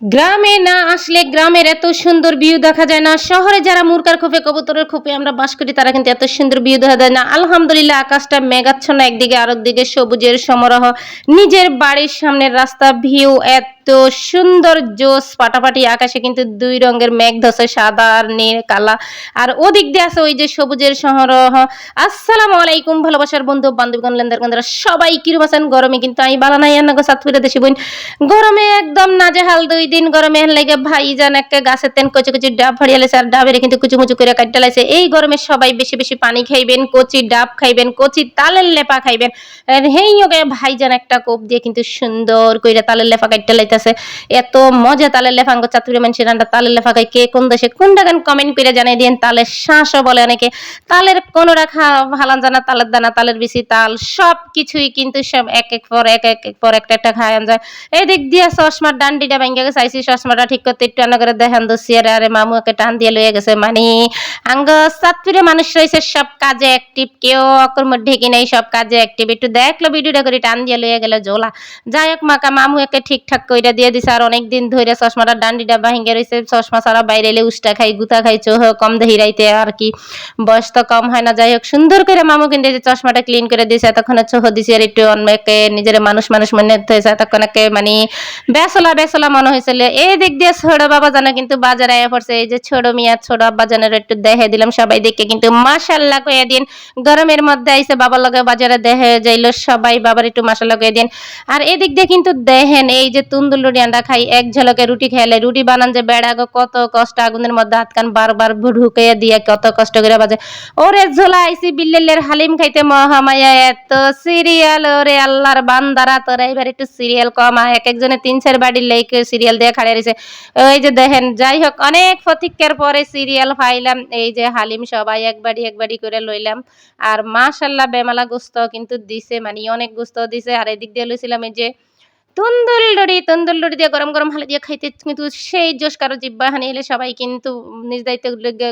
গ্রামে না আসলে গ্রামের এত সুন্দর ভিউ দেখা যায় না। শহরে যারা মুরগার খোপে কবুতরের খোপে আমরা বাস করি তারা কিন্তু এত সুন্দর ভিউ দেখা যায় না। আলহামদুলিল্লাহ আকাশটা মেঘাচ্ছন্ন, একদিকে আরেকদিকে সবুজের সমারোহ। নিজের বাড়ির সামনের রাস্তা ভিউ এত সুন্দর জোস ফাটাফাটি। আকাশে কিন্তু দুই রঙের মেঘ ধসে, সাদা আর নীল কালা। আর ওদিক দিয়ে আছে ওই যে সবুজের সমারোহ। আসসালামু আলাইকুম ভালোবাসার বন্ধু বান্ধবীগণ, লেনদার বন্ধুরা সবাই কিরম আছেন? গরমে কিন্তু আমি বালা নাই আন্না সাতপুরে দেশি বোন। গরমে একদম নাজেহাল, 2 দিন গরমে হেন লাগে ভাইজান একটা গাছের তেন কচি কচি ডাব ফাড়িয়ে লাইছে, আর ডাবের কিন্তু কুচু মুচু করে কাটতে লাইছে। এই গরমে সবাই বেশি বেশি পানি খাইবেন, কচি ডাব খাইবেন, কচি তালের লেপা খাইবেন। আর হেই ওকে ভাইজান একটা কোপ দিয়ে কিন্তু সুন্দর কইরা তালের লেপা কাটতে লাইতেছে। এত মজা তালের লেপা, আঙ্গ চাতুরি মানুষের রান্না তালের লেপা খাই। কে কোন দেশে কোন ডাগান কমেন্ট করে জানাই দিন। তালের শাঁসও বলে অনেকে। তালের কোনো রাখা হালান জানা, তালের দানা, তালের বিচি, তাল সব কিছুই কিন্তু সব এক এক পর এক এক পর একটা একটা খাওয়ান যায়। এদিক দিয়া চশমার ডান্ডিটা ভাঙ্গা গেছে, আইসি চশমাটা ঠিক করতে একটু আনা করে দেখান দোষী। আরে মামু একে টান দিয়ে লইয়া গেছে। মানে আঙ্গ চাতুরে মানুষ রয়েছে সব কাজে অ্যাক্টিভ, কেউ অকর মধ্যে কি নাই, সব কাজে অ্যাক্টিভ। একটু দেখলো ভিডিওটা করে টান দিয়ে লইয়া গেলে জোলা। যাই হোক মামু একে ঠিকঠাক কইরা দিয়ে দিছে। আর অনেকদিন ধরে চশমাটার ডান্ডিটা ভাঙ্গা রয়েছে। চশমা ছাড়া বাইরে এলে উষ্টা খাই, গুতা খাই, চোহ কম দেহি রাইতে আর কি, বয়স তো কম হয় না। যাই হোক সুন্দর করে মামু কিন্তু চশমাটা ক্লিন করে দিয়েছে। এতক্ষণে চোহ দিছি আর একটু অনেকে নিজের মানুষ মানুষ মনে হয়েছে। এতক্ষণকে মানে বেসলা বেসলা মনে হয়েছিল। এই দিক দিয়ে ছোট বাবা জানা কিন্তু বাজারে আয়া পড়ছে। এই যে ছোট মিয়া ছোট আব্বা জানের একটু দেখে দিলাম, সবাই দেখে কিন্তু মাশাল্লাহ কয়ে দিন। গরমের মধ্যে আইসে বাবার লগে বাজারে দেখে যাইলো সবাই, বাবার একটু মাশাল্লাহ কয়ে দিন। আর এদিক দিয়ে কিন্তু দেখেন এই যে তুন্দুল রুটি আন্ডা খাই, এক ঝলকে রুটি খেলে। রুটি বানান যে বেড়া গো, কত কষ্ট, আগুনের মধ্যে হাত কান বারবার ঢুকাইয়া দিয়ে কত কষ্ট করে বাজে। ওরে ঝোলা আইসি বিল্লেলের হালিম খাইতে মহামায়া, এত সিরিয়াল ওরে আল্লাহর বান্দারা, তোরা এবার একটু সিরিয়াল কমা। এক একজনে 3-4 বাড়ির লেকে সিরিয়াল দিয়ে খাড়িয়ে রয়েছে। ওই যে দেখেন, যাই হোক অনেক প্রতীক্ষার পরে সিরিয়াল পাইলাম। এই যে হালিম সবাই এক বাড়ি করে লইলাম। আর মাশাল্লাহ বেমালা গোস্ত কিন্তু দিছে, মানে অনেক গোস্ত দিছে। আর এদিক দিয়ে লইছিলাম এই যে তন্দুল লড়ি দিয়ে গরম গরম হালি দিয়ে খাইতে কিন্তু সেই জোশ। কারো জিব্বা হানি এলে সবাই কিন্তু নিজ দায়িত্ব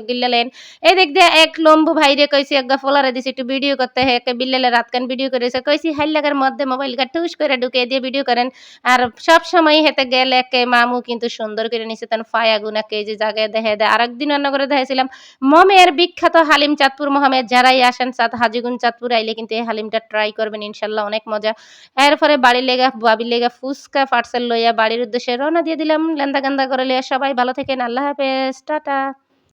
গিল্লালেন। এই দিক দিয়ে এক লম্বু ভাইরে কইছি এক ফলারে দিছি একটু ভিডিও করতে, হে বিল্লালে রাতকান ভিডিও করেছে। কইছি হাইল লাগার মধ্যে মোবাইল টুস করে ঢুকিয়ে দিয়ে ভিডিও করেন। আর সব সময় হেতে গেলে একে মামু কিন্তু সুন্দর করে নিছে তান ফায়া গুনাকে এই যে জায়গায় দেখে দেয়। আর একদিন রান্না করে দেখাইছিলাম মমের বিখ্যাত হালিম, চাঁদপুর মহামের যারাই আসেন হাজিগুন চাঁদপুর আইলে কিন্তু এই হালিমটা ট্রাই করবেন, ইনশাল্লাহ অনেক মজা। এরপরে বাড়ির লেগা বাবির লেগা ফুচকা পার্সেল লইয়া বাড়ির উদ্দেশ্যে রওনা দিয়ে দিলাম। লেন্দা গান্দা করে লইয়া। সবাই ভালো থেকেন, আল্লাহ হাফেজ, টাটা।